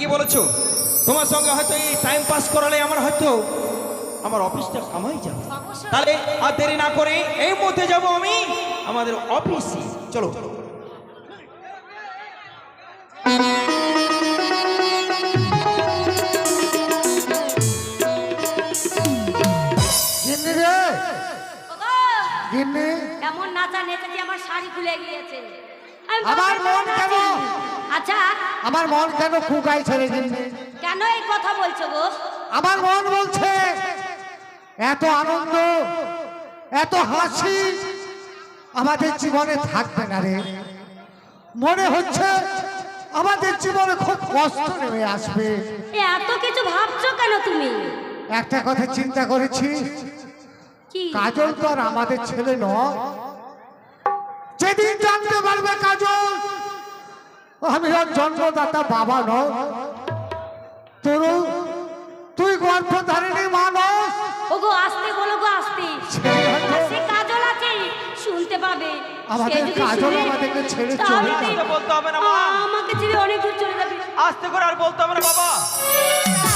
ঠিকই বলেছো, তোমার সঙ্গে হয়তো এই টাইম পাস করালে আমার হয়তো আমার অফিসটা কামাই যাবে। তাহলে আর দেরি না করে এই মধ্যে যাব আমি আমাদের অফিসে। চলো। এমন নাচা নেচেছি আমার শাড়ি খুলে গিয়েছে। আমার মন কেন, আচ্ছা আমার মন কেন কুকাই ছেড়ে গিন্নি? কেন এই কথা বলছো গো? আমার মন বলছে এত আনন্দ, এত হাসি আমাদের জীবনে থাকবে না রে। মনে হচ্ছে আমাদের জীবনে খুব কষ্ট নেমে আসবে। এত কিছু ভাবছো কেন তুমি? একটা কথা চিন্তা করেছি, কি? কাজল তো আর আমাদের ছেলে নয়। যেদিন জানতে পারবে কাজল আমি ওর জন্মদাতা বাবা নয়, তুই গর্ভধারিণী মানুষ। ওগো আস্তে বলো গো, আস্তে। সে কাজল আছে, শুনতে পাবে। আমাদের কাজল আমাদেরকে ছেড়ে চলে যাবে। বলতে হবে না মা, আমাকে ছেড়ে অনেক দূর চলে যাবে। আস্তে করে আর বলতে হবে না বাবা,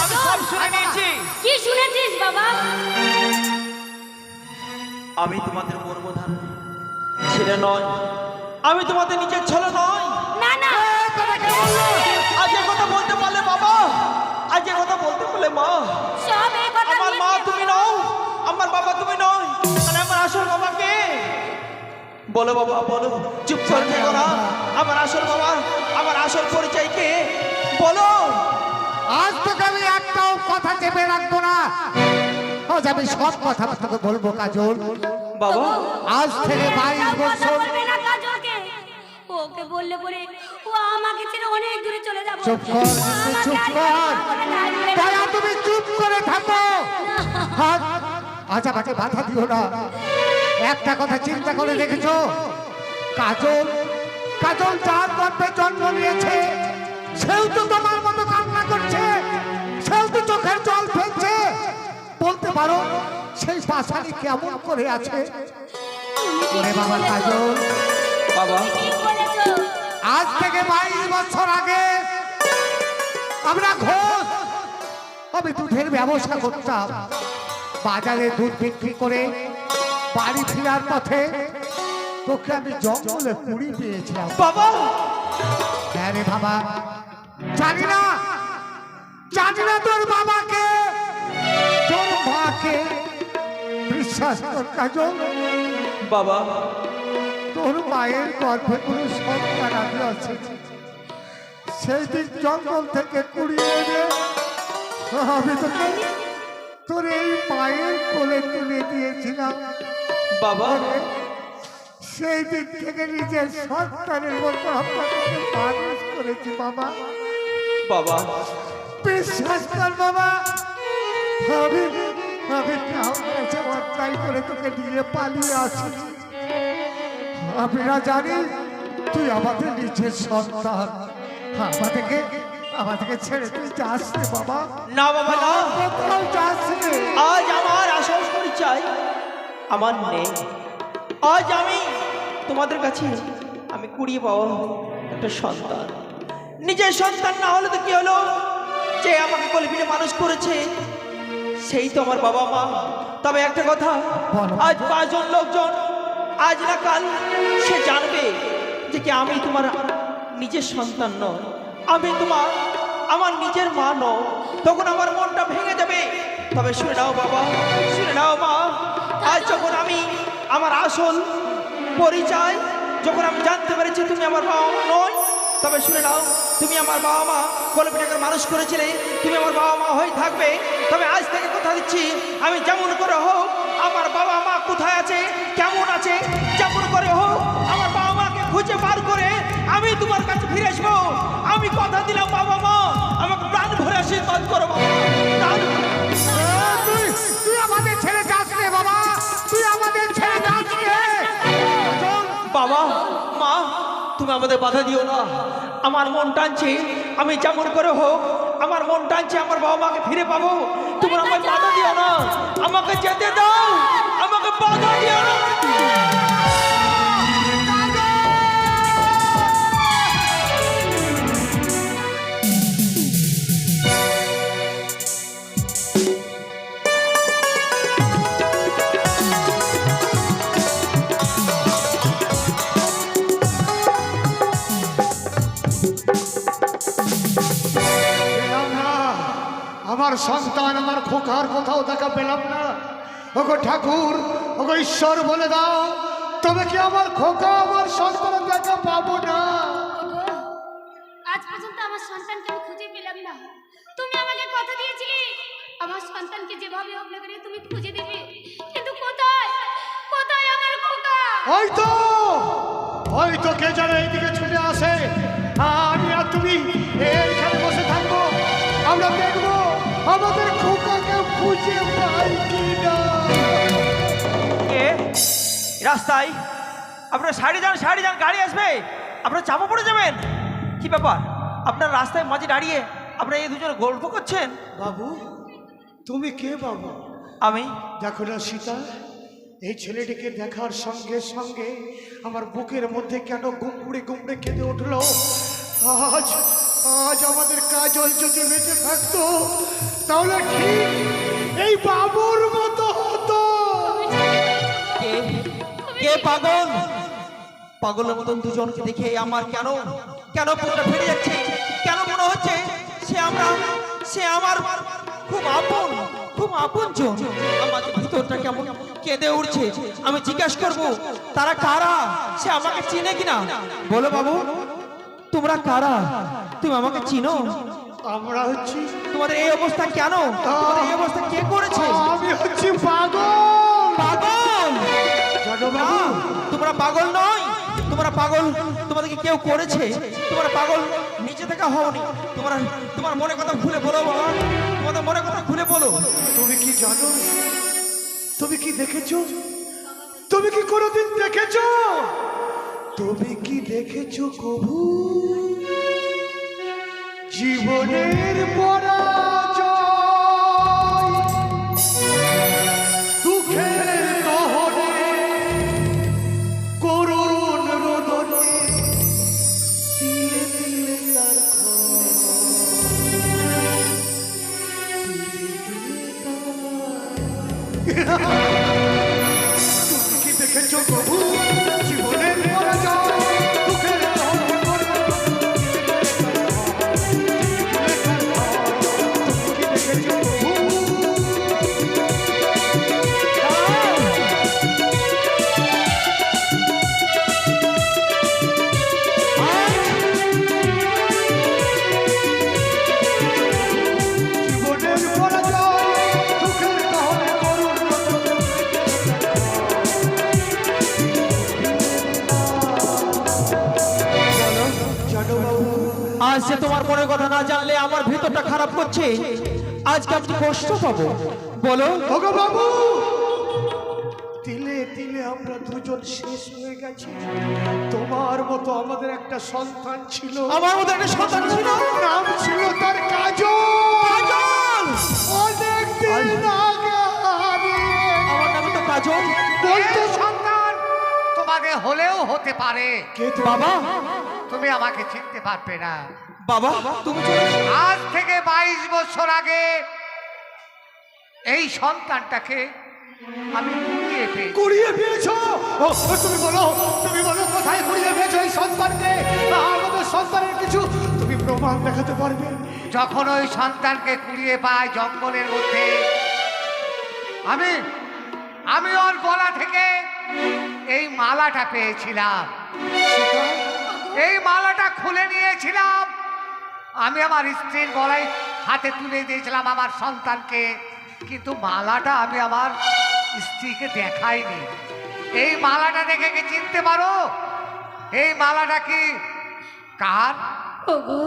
আমি সব শুনে নিয়েছি। কি শুনেছিস বাবা? আমি তোমাদের গর্ভধারণ ছেলে নয়, আমি তোমাদের নিজের ছেলে নয়। না না, আজ এ কথা বলতে পারলে বাবা, আজ এ কথা বলতে পারলে মা, সব এই কথা আমার মা তুমি নও, আমার বাবা তুমি নয়, মানে আমার আসল বাবা কে? বলো বাবা বলো, চুপ করে থেকো না। আমার আসল বাবা, আমার আসল পরিচয় কে? বলো। আজ থেকে আমি একটাও কথা চেপে রাখবো না, আজ আমি সব কথা তোকে বলবো কাজল। বাবা আজ থেকে 22 বছর। বলবে না কাজলকে, ওকে বললে পরে ও আমাকে ছেড়ে অনেক দূরে চলে যাবে। চুপ কর, চুপ কর, দয়া তুমি চুপ করে থাকো। আজ আমাকে বাধা দিও না। একটা কথা চিন্তা করে দেখেছো, কাজল কাজল যার গর্ভে জন্ম নিয়েছে সেও তো তোমার মতো কান্না করছে, সেও তো চোখের জল ফেলছে। বলতে পারো সেই পাশানি কেমন করে আছে? ওরে বাবা কাজল, বাবা ঠিক বলেছো। আজ থেকে 22 বছর আগে আমরা ঘোষ, আমি দুধের ব্যবসা করতাম। বাজারে দুধ বিক্রি করে বাড়ি ফেরার পথে তোকে আমি জঙ্গলে কুড়ি পেয়েছিলাম। বাবা হ্যাঁ রে বাবা, জানি না তোর বাবাকে, তোর মাকে। বিশ্বাস কর কাজল, বাবা তোর মায়ের গর্ভে কোনো সন্তান আমি আছে। সেই দিন জঙ্গল থেকে কুড়িয়ে এনে আমি তোকে তোর এই মায়ের কোলে তুলে দিয়েছিলাম। বাবা সেই দিন থেকে নিজের সন্তানের মতো আপনাকে মানুষ করেছি বাবা। বাবা বিশ্বাস কর বাবা, আমি কাছে অন্যায় করে তোকে নিয়ে পালিয়ে আসি। আমি না জানি তুই আমাদের নিজের সন্তান। আমাদেরকে ছেড়ে তুই যাস রে বাবা। না বাবা না, কোথাও যাস রে। আজ আমার আসল পরিচয় আমার নেই। আজ আমি তোমাদের কাছে আমি কুড়িয়ে পাওয়া একটা সন্তান। নিজের সন্তান না হলে তো কি হলো, যে আমাকে কোলে পিঠে মানুষ করেছে সেই তো আমার বাবা মা। তবে একটা কথা, আজ 5 জন লোকজন আজ না কাল সে জানবে যে কি আমি তোমার নিজের সন্তান নয়, আমি তোমার আমার নিজের মা নও। তখন আমার মনটা ভেঙে যাবে। তবে শুনে নাও বাবা, শুনে নাও মা, আজ যখন আমি আমার আসল পরিচয় যখন আমি জানতে পেরেছি তুমি আমার বাবা মা নয়, তবে শুনে নাও, তুমি আমার বাবা মা কোলে পিঠে করে মানুষ করেছিলে, তুমি আমার বাবা মা হয়ে থাকবে। তবে আজ থেকে কথা দিচ্ছি, আমি যেমন করে হোক আমার বাবা মা কোথায় আছে, কেমন আছে, যেমন করে হোক আমার বাবা মাকে খুঁজে বার করে আমি তোমার কাছে ফিরে আসবো। আমি কথা দিলাম বাবা মা, আমাকে প্রাণ ভরে আশীর্বাদ করো বাবা। তুই আমাদের ছেড়ে যাস রে বাবা, তুই আমাদের ছেড়ে যাস রে। বাবা মা তুমি আমাদের বাধা দিও না, আমার মন টানছে আমি যেমন করে হোক আমার মন টানছে আমার বাবা মাকে ফিরে পাবো। তুমি আমাকে বাধা দিও না, আমাকে যেতে দাও, আমাকে বাধা দিও না। আমার সন্তান আমার খোকার কোথাও দেখা পেলাম না। ওগো ঠাকুর, ওগো ঈশ্বর বলে দাও, তবে কি আমার খোকা আমার সন্তানের দেখা পাবো না? ওগো, আজ পর্যন্ত আমার সন্তানকে আমি খুঁজে পেলাম না। তুমি আমাকে কথা দিয়েছিলে আমার সন্তানকে যেভাবে হোক না করে তুমি খুঁজে দেবে, কিন্তু কোথায় কোথায় আমার খোকা? হয়তো কে যেন এইদিকে ছুটে আসে। আমি আর তুমি এইখানে বসে থাকবো, আমরা দেখবো আমাদের খোকাকে খুঁজে পাই কিনা। কে রাস্তায়? আপনারা সাইডে যান, গাড়ি আসবে, আপনারা চাপা পড়ে যাবেন। কি ব্যাপার, আপনার রাস্তায় মাঝে দাঁড়িয়ে আপনারা এই দুজন গল্প করছেন? বাবু, তুমি কে বাবু? আমি দেখো না সীতা, এই ছেলেটিকে দেখার সঙ্গে সঙ্গে আমার বুকের মধ্যে কেন গুমড়ে গুমড়ে কেঁদে উঠলো। আজ আজ আমাদের কাজল যদি বেঁচে থাকতো তাহলে ঠিক এই বাবুর মতো হতো। কে কে পাগল? পাগলের মতন দুজনকে দেখে আমার কেন কেন বুকটা ফেটে যাচ্ছে? কেন মনে হচ্ছে সে আমার খুব আপন জন। আমার ভিতরটা কেমন কেঁদে উঠছে। আমি জিজ্ঞাসা করব তারা কারা, সে আমাকে চিনে কিনা। বলো বাবু, তোমরা কারা? তুমি আমাকে চিনো? আমরা হচ্ছি, তোমাদের এই অবস্থা কেন? তোমাদের এই অবস্থা কে করেছে? আমি হচ্ছি পাগল। পাগল? জানো না, বাবু, তোমরা পাগল নয়। তোমরা পাগল তোমাদেরকে কেউ করেছে। তোমরা পাগল নিচে থেকে হওনি। তোমার মনে কথা খুলে বলো বাবা, তোমাদের মনে কথা খুলে বলো। তুমি কি জানো? তুমি কি দেখেছো? তুমি কি কোনোদিন দেখেছো? তুমি কি দেখেছো কবু জীবনের পরাজয়? দুঃখের দহনে করুণ রোদনে তিলে তিলে তার ক্ষয়। তুমি কি দেখেছো কবু জীবনের পরাজয়? দুঃখের দহনে করুণ তুমি কি দেখেছো কবু? জীবনের পরাজয়, দুঃখের দহনে করুণ জানো বাবু, আজ সে তোমার মনের কথা না জানলে আমার ভিতরটা খারাপ করছে। আজকে আমি কষ্ট পাবো। বলো ওগো বাবু, তিলে তিলে আমরা দুজন শেষ হয়ে গেছি। তোমার মতো আমাদের একটা সন্তান ছিল, আমার মধ্যে একটা সন্তান ছিল, নাম ছিল তার কাজল। কাজল। অনেক দিন আগে হারিয়ে। আমার নাম তো কাজল। বলতো সন্তান তোমাদের হলেও হতে পারে, কে তো বাবা, তুমি আমাকে চিনতে পারবে না। বাবা তুমি চলে এসো। আজ থেকে 22 বছর আগে এই সন্তানটাকে আমি কুড়িয়ে পেয়েছি। কুড়িয়ে পেয়েছো? ও, তুমি বলো কোথায় কুড়িয়ে পেয়েছো এই সন্তানকে? আমাদের সন্তানের কিছু তুমি প্রমাণ দেখাতে পারবে? যখন ওই সন্তানকে কুড়িয়ে পাই জঙ্গলের মধ্যে, আমি ওর গলা থেকে এই মালাটা পেয়েছিলাম। এই মালাটা খুলে নিয়েছিলাম, আমি আমার স্ত্রীর গলায় হাতে তুলে দিয়েছিলাম আমার সন্তানকে, কিন্তু মালাটা আমি আমার স্ত্রীকে দেখাইনি। এই মালাটা দেখে কি চিনতে পারো এই মালাটা কি কার? ওগো,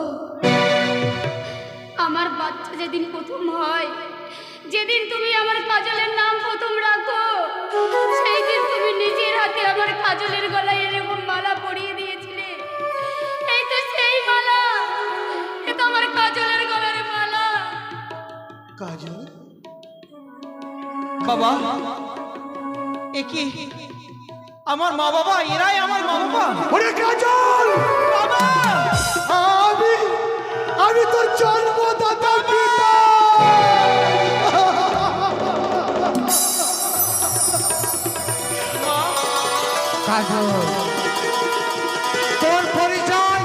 আমার বাচ্চা যেদিন প্রথম হয়, যেদিন তুমি আমার কাজলের নাম প্রথম রাখো, সেই দিন তুমি নিজের হাতে আমার কাজলের গলায় এরকম মালা পরিয়ে দিয়েছিলে। এই তো সেই মালা, এ তো আমার কাজলের গলার মালা। কাজল, বাবা, এ কি আমার মা বাবা? এরাই আমার মা বাবা? ওরে কাজল, বাবা, আমি তোর জন্মদাতা পিতা। কাজল, তোর পরিচয়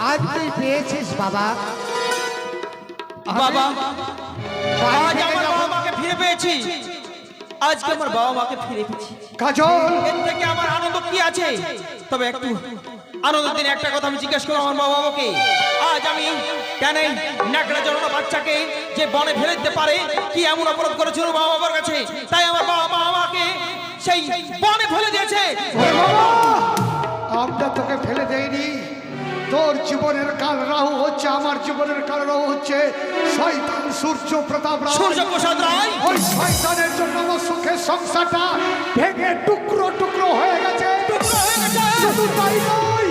আজ তুই পেয়েছিস বাবা। বাবা, আজ থেকে আমার যখন- বাবা মাকে ফিরে পেয়েছি। আজকে আমার বাবা মাকে ফিরে পেয়েছি। কাজল, এর থেকে আমার আনন্দ কি আছে? তবে একটু আনন্দের দিনে একটা কথা আমি জিজ্ঞেস করবো আমার বাবা বাবাকে, আজ আমি কেন এই ন্যাকড়া জড়ানো বাচ্চাকে যে বনে ফেলে দিতে পারে, কি এমন অপরাধ করেছিল বাবা বাবার কাছে, তাই আমার বাবা মা আমাকে সেই বনে ফেলে দিয়েছে। ওরে বাবা, আমরা তোকে ফেলে দেইনি। তোর জীবনের কাল রাহু হচ্ছে, আমার জীবনের কাল রাহু হচ্ছে শয়তান সূর্য প্রতাপ রায়। সূর্য প্রসাদ রায়, ওই শয়তানের জন্য আমার সুখের সংসারটা ভেঙে টুকরো টুকরো হয়ে গেছে। টুকরো হয়ে গেছে। শুধু তাই নয়,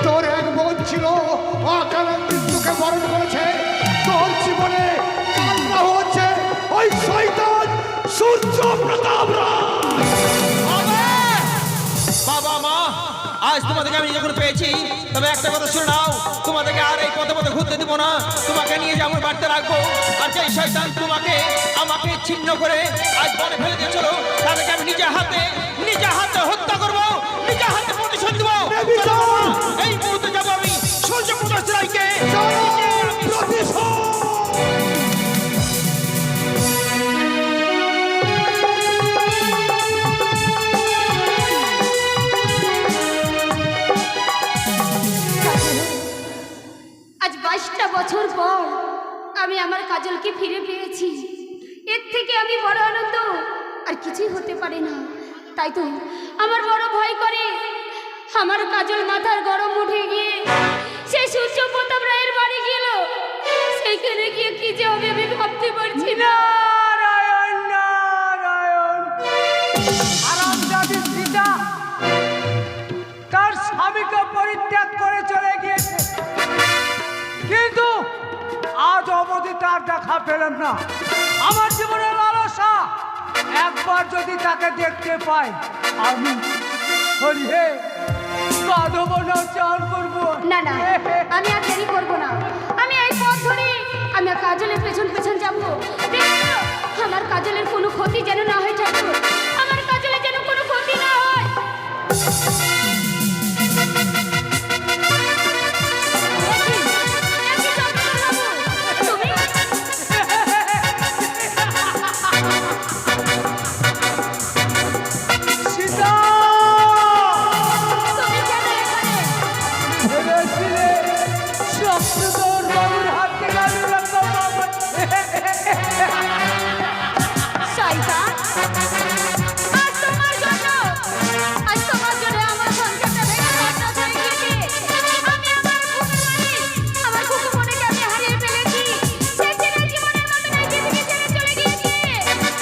তোর এক বোন ছিল, অকালে মৃত্যুকে বরণ করেছে। তোর জীবনে কাল রাহু হচ্ছে ওই শয়তান সূর্য প্রতাপ রায়। বাবা মা, আজ তোমাদেরকে আমি যখন পেয়েছি, তবে একটা কথা শুনে নাও, তোমাদেরকে আর এই পথে পথে ঘুরতে দিব না, তোমাকে নিয়ে যে আমার বাড়িতে রাখবো। আর যে শয়তান তোমাকে আমাকে ছিন্ন করে আজ বনে ফেলে দিয়েছিল, তাদেরকে আমি নিজে হাতে হত্যা করবো, নিজে হাতে প্রতিশোধ দেবো। চলো বাবা, এই মুহূর্তে যাবো আমি সূর্য প্রকাশ রায়কে আজ 22টা বছর পর আমি আমার কাজলকে ফিরে পেয়েছি। এর থেকে আমি বড় আনন্দ আর কিছুই হতে পারে না। তাই তো আমার বড় ভয় করে আমার কাজল মাথার গরম উঠে গিয়ে সেই সূর্য প্রতাপ রায়ের বাড়ি গেল। সেইখানে গিয়ে কি যে হবে আমি ভাবতে পারছি না। নারায়ণ নারায়ণ। আরামজাদি সীতা তার স্বামীকে পরিত্যাগ করে চলে গিয়েছে, কিন্তু আজ অবধি তার দেখা পেলাম না। আমার জীবনের লালসা, একবার যদি তাকে দেখতে পাই আমি হরিহে কাঁদবো না, চান করবো না না, আমি আর দেরি করবো না। আমি এই পথ ধরে আমি আর কাজলের পেছন পেছন যাবো। দেখো, আমার কাজলের কোনো ক্ষতি যেন না হয় ঠাকুর, আমার কাজলের যেন কোনো ক্ষতি না হয়। তুমি সীতা তুমি কেন এখানে? ভেবেছিলে স্বপ্নদর বাবুর হাত থেকে আমি রক্ষা পাবো। শয়তান, আজ তোমার জন্য আমার সংসারটা ভেঙে তছনছ হয়ে গিয়েছে। আমার কুকুর বোনকে আমি হারিয়ে ফেলেছি। সে ছেলের জীবনের মতো এই পৃথিবী ছেড়ে চলে গিয়েছে।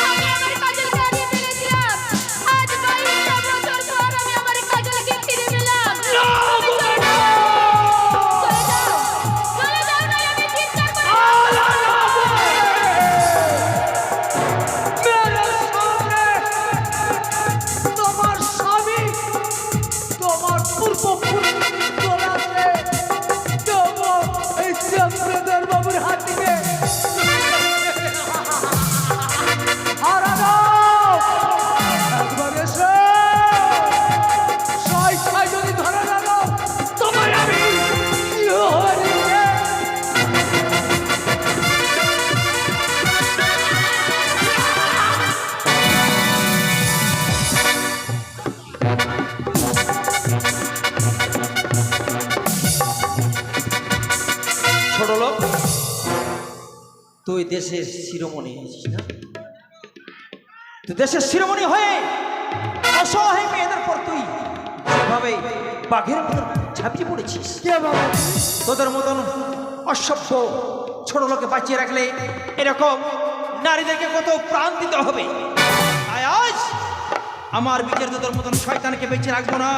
আমি আমার কাজলকে হারিয়ে ফেলেছিলাম। আজ 22টা বছর পর আমি আমার কাজলকে ফিরে পেলাম। তুমি চলে যাও, নয় আমি চিৎকার করে মেরে সামনে তোমার স্বামী, তোমার পূর্বপুরুষ তোলাতে দেবো এই চক্রধর বাবুর হাত থেকে। হারানো একবার এসে ছয় যদি ধরে রাখো তোমায় আমি হরিয়ে ছোট লোক, তুই দেশের শিরোমণি হয়েছিস না? তুই দেশের শিরোমণি হয়ে অসহায় মেয়েদের পর তুই যেভাবে বাঘের মতন ঝাঁপিয়ে পড়েছিস। কে বাবা? তোদের মতন অসভ্য ছোট লোকে বাঁচিয়ে রাখলে এরকম নারীদেরকে কত প্রাণ দিতে হবে। আজ আমার বিজের তোদের মতন শয়তানকে বেঁচে রাখবো না।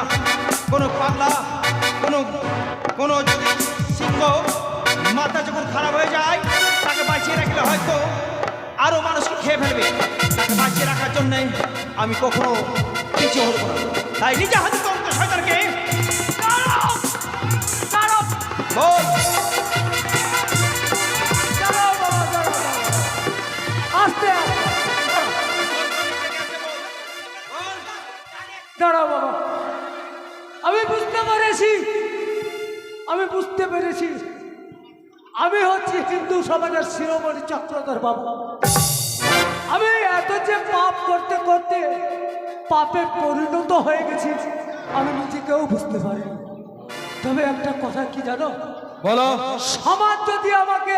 কোনো পাগলা, কোনো যদি সিংহ মাথা যখন খারাপ হয়ে যায়, তাকে বাঁচিয়ে রাখলে হয়তো আরো মানুষকে খেয়ে ফেলবে। তাকে বাঁচিয়ে রাখার জন্য আমি কখনো কিছু হবো না। তাই নিজে হাতে তোমাকে শয়তানকে বল। আস্তে দাঁড়াও বাবা, আমি বুঝতে পেরেছি আমি হচ্ছি হিন্দু সমাজের শিরোমণি চক্রধর বাবু। আমি এত যে পাপ করতে করতে পাপে পরিণত হয়ে গেছি আমি নিজেকেও বুঝতে পারিনি। তবে একটা কথা কি জানো, বলো। সমাজ যদি আমাকে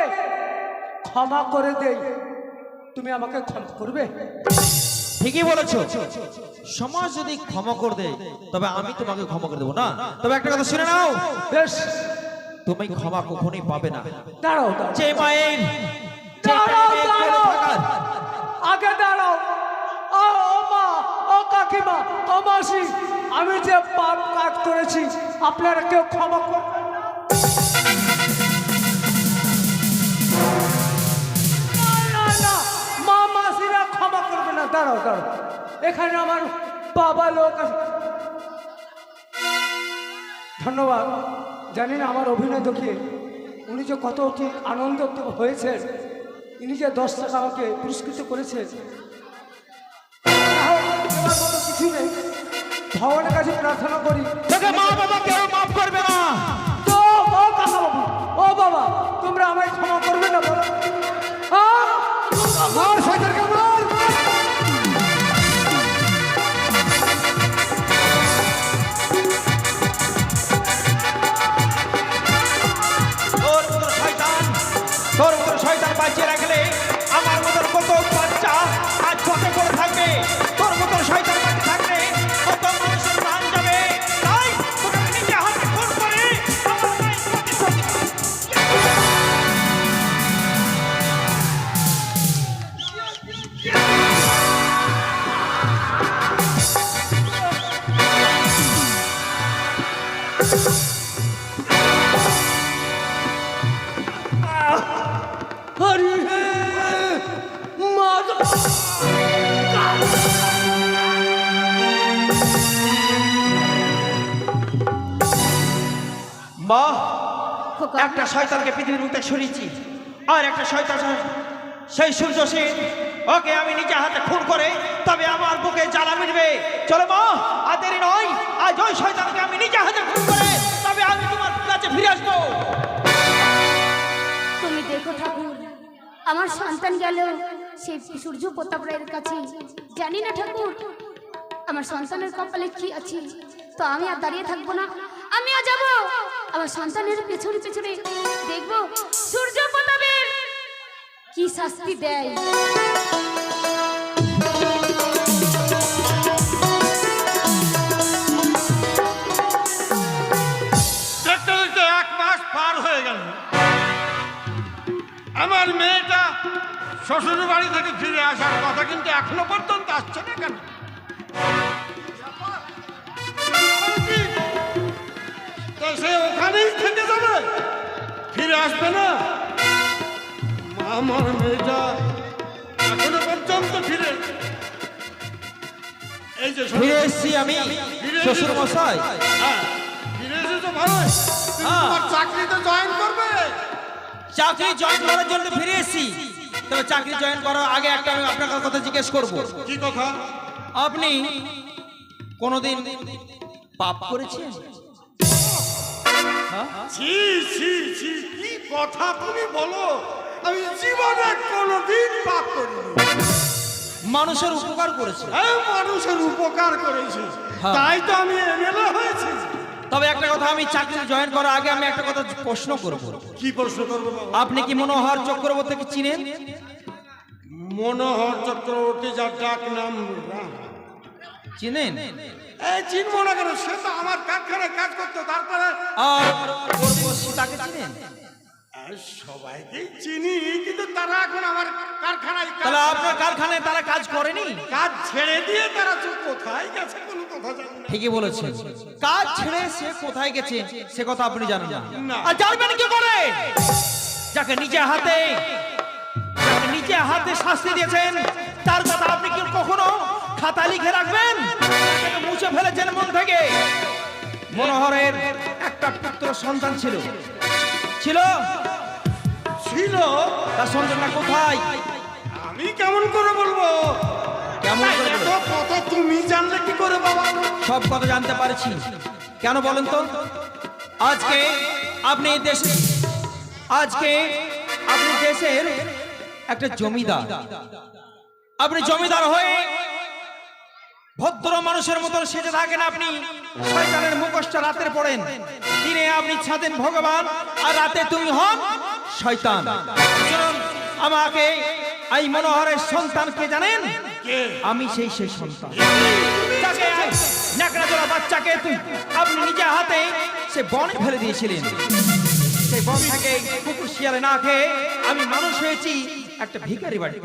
ক্ষমা করে দেয়, তুমি আমাকে ক্ষমা করবে? ঠিকই বলেছো, সমাজ যদি ক্ষমা করে দেয় তবে আমি তোমাকে ক্ষমা করে দেবো না। তবে একটা কথা শুনে নাও, বেশ, তুমি ক্ষমা কখনোই পাবে না। দাঁড়াও দাঁড়াও, যে মায়ের দাঁড়াও, দাঁড়াও। আগে দাঁড়াও। ও মা, ও কাকিমা, ও মাসি, আমি যে পাপ কাজ করেছি আপনারা কেউ ক্ষমা করবেন না? না, না, মা মাসিরা ক্ষমা করবে না। দাঁড়াও দাঁড়াও, এখানে আমার বাবা লোক আছে। ধন্যবাদ। জানি না আমার অভিনয় দেখিয়ে উনি যে কত আনন্দ হয়েছে, ইনি যে 10 টাকা আমাকে পুরস্কৃত করেছেন, এবার মতো কিছু নেই। ভগবানের কাছে প্রার্থনা করি তোকে মা বাবা কেউ মাফ করবে না। তো ও কাকা বাবু, ও বাবা, তোমরা আমায় ক্ষমা করবে না বলো? হ্যাঁ? মার শয়তানকে মার, মার। তোর মতো শয়তান বাঁচিয়ে রাখলে আমার মতন কত বাচ্চা আজ পথে পড়ে থাকবে। তোর মতো শয়তান বাঁচিয়ে থাকলে কত মানুষের প্রাণ যাবে। তাই তোকে আমি নিজে হাতে খুন করে আমার মায়ের প্রতিশোধ হরি হে মাধব। মা, খোকা, একটা শয়তানকে পৃথিবীর মুখে সরিয়েছি, আর একটা শয়তান সেই সূর্য সেন, ওকে আমি নিজে হাতে খুন করে তবে আমার বুকে জ্বালা মিটবে। চলো মা, আর দেরি নয়, আজ ওই শয়তানকে আমি নিজে হাতে খুন করে তবে আমি তোমার কাছে ফিরে আসবো। তুমি দেখো ঠাকুর, আমার সন্তান গেল সেই সূর্য প্রতাপ রায়ের কাছে। জানি না ঠাকুর আমার সন্তানের কপালে কি আছে, তো আমি আর দাঁড়িয়ে থাকবো না, আমিও যাব আমার সন্তানের পেছনে পেছনে দেখবো সূর্য প্রতাপের কি শাস্তি দেয়। দেখতে দেখতে 1 মাস পার হয়ে গেল, আমার মেয়েটা শ্বশুর বাড়ি থেকে ফিরে আসার কথা, কিন্তু এখনো পর্যন্ত আসছে না কেন? তা সে ওখানেই থেকে যাবে, ফিরে আসবে না? আমার মেয়েটা এখনো পর্যন্ত ফিরে, এই যে ফিরে এসেছি আমি শ্বশুর মশাই। হ্যাঁ, ফিরে এসেছো ভালোই। কিন্তু তোমার চাকরিতে জয়েন করবে? চাকরি জয়েন করার জন্য ফিরে এসেছি, তবে চাকরি জয়েন করার আগে একটা আমি আপনার কথা জিজ্ঞেস করব। কি কথা? আপনি কোনোদিন পাপ করেছেন? ছি ছি ছি, কি কথা তুমি বলো! আমি জীবনে কোনোদিন পাপ করিনি। মানুষের উপকার করেছে। এই মানুষের উপকার করেছি, হ্যাঁ। তাই তো আমি এমএলএ হয়েছি। তবে একটা কথা, আমি চাকরি জয়েন করার আগে আমি একটা কথা প্রশ্ন করব। কি প্রশ্ন করবো বাবা? আপনি কি মনোহর চক্রবর্তীকে চিনেন? মনোহর চক্রবর্তী, যার ডাক নাম রাম। চিনেন? এই চিনবো না কেন? সে তো আমার কারখানায় কাজ করতো। তারপরে আর তাকে চিনেন? সবাইকেই চিনি, কিন্তু তারা এখন আমার কারখানায় তাহলে আপনার কারখানায় তারা কাজ করেনি? কাজ ছেড়ে দিয়ে তারা তো কোথায় গেছে কোনো কথা জানি না। ঠিকই বলেছেন, কাজ ছেড়ে সে কোথায় গেছে সে কথা আপনি জানেন না। না। আর জানবেন কি করে? যাকে নিজে হাতে শাস্তি দিয়েছেন তার কথা আপনি কি কখনো খাতা লিখে রাখবেন? তাকে মুছে ফেলেছেন মন থেকে। মনোহরের একটা পুত্র সন্তান ছিল। তার সন্তানটা কোথায়? আমি কেমন করে বলবো? কেমন করে এত বলবো? কথা তুমি জানলে কি করে বাবা? সব কথা জানতে পারছি। কেন বলেন তো? আজকে আপনি আজকে আপনি দেশের একটা জমিদার, আপনি জমিদার হয়ে ভদ্র মানুষের মতন সেজে থাকেন। আপনি শয়তানের মুখোশটা রাতের পড়েন, দিনে আপনি ছাদেন ভগবান, আর রাতে তুমি হন শয়তান। শুনুন, আমাকে এই মনোহরের সন্তান কে জানেন? আমি সেই সন্তান যাকে ন্যাকড়া জোড়া বাচ্চাকে আপনি নিজে হাতে সে বনে ফেলে দিয়েছিলেন। সেই বন থেকে কুকুর শিয়ালে না খেয়ে আমি মানুষ হয়েছি একটা ভিখারি বাড়ি।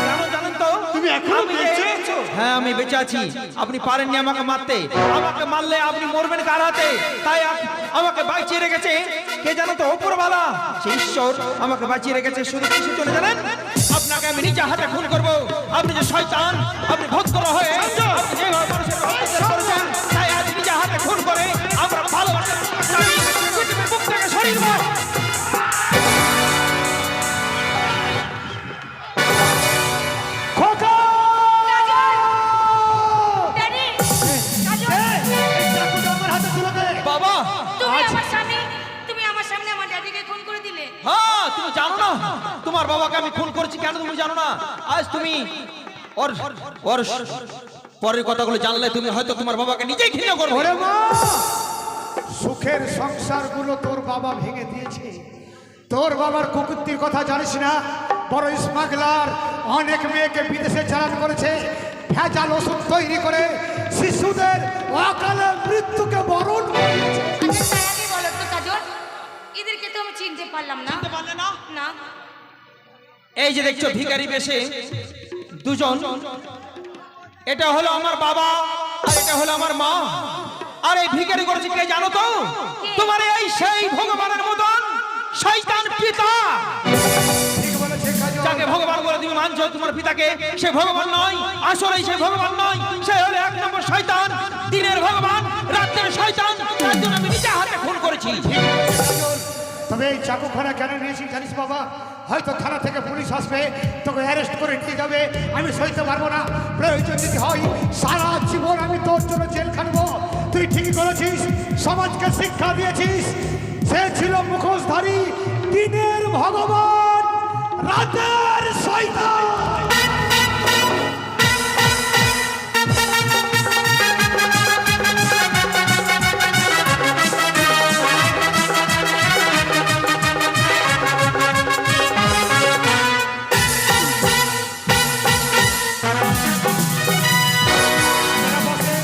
কেন জানেন তো? তুমি এখনো বেঁচে আছো? হ্যাঁ, আমি বেঁচে আছি। আপনি পারেননি আমাকে মারতে, আমাকে মারলে আপনি মরবেন কার হাতে? তাই আমাকে বাঁচিয়ে রেখেছে কে জানো তো? উপরওয়ালা, সেই ঈশ্বর আমাকে বাঁচিয়ে রেখেছে। শুধু কিছু চলে জানেন, আপনাকে আমি নিজে হাতে খুন করব। আপনি যে শয়তান, আপনি ভক্ত হয়ে আপনি যেভাবে মানুষের অত্যাচার করেছেন, তাই আজ নিজে হাতে খুন করে আমরা ভালোবাসার পৃথিবীর বুক থেকে সরিয়ে দেব। ড্যাডি, কাজল, বাবা, তুমি আমার সামনে আমার ড্যাডিকে খুন করে দিলে। হ্যাঁ, তুমি জানো না তোমার বাবাকে আমি খুন করেছি কেন? তুমি জানো না? আজ তুমি ওর ওর পরের কথাগুলো জানলে তুমি হয়তো তোমার বাবাকে নিজেই ঘৃণা করবে। ওরে মা, সুখের সংসারগুলো তোর বাবা ভেঙে দিয়েছে। তোর বাবার কুকুরটির কথা জানিস না? বড় স্মাগলার অনেক মেয়েকে বিদেশে চালান করেছে, ভেজাল ওষুধ তৈরি করে শিশুদের অকালে মৃত্যুকে বরণ করেছে। আচ্ছা, তাই আগে বলো তো কাজল, এদেরকে তো আমি চিনতে পারলাম না। পারলে না? না। এই যে দেখছো ভিখারি বেশে দুজন, এটা হলো আমার বাবা আর এটা হলো আমার মা। আর এই ভিখারি করেছে কে জানো তো? তোমার এই সেই ভগবানের মতন শয়তান পিতা। ঠিক বলেছে কাজল। যাকে ভগবান বলে তুমি মানছো তোমার পিতাকে, সে ভগবান নয়। আসলে সে ভগবান নয়, সে হলো এক নম্বর শয়তান, দিনের ভগবান রাতের শয়তান। তার জন্য আমি নিজে হাতে খুন করেছি। তবে এই চাকুখানা কেন নিয়েছিস জানিস বাবা? হয়তো থানা থেকে পুলিশ আসবে, তোকে অ্যারেস্ট করে নিয়ে যাবে। আমি সইতে পারবো না। প্রয়োজন যদি হয় সারা জীবন আমি তোর জন্য জেল খাটবো। তুই ঠিকই করেছিস, সমাজকে শিক্ষা দিয়েছিস। সে ছিল মুখোশধারী, দিনের ভগবান, রাতের শয়তান।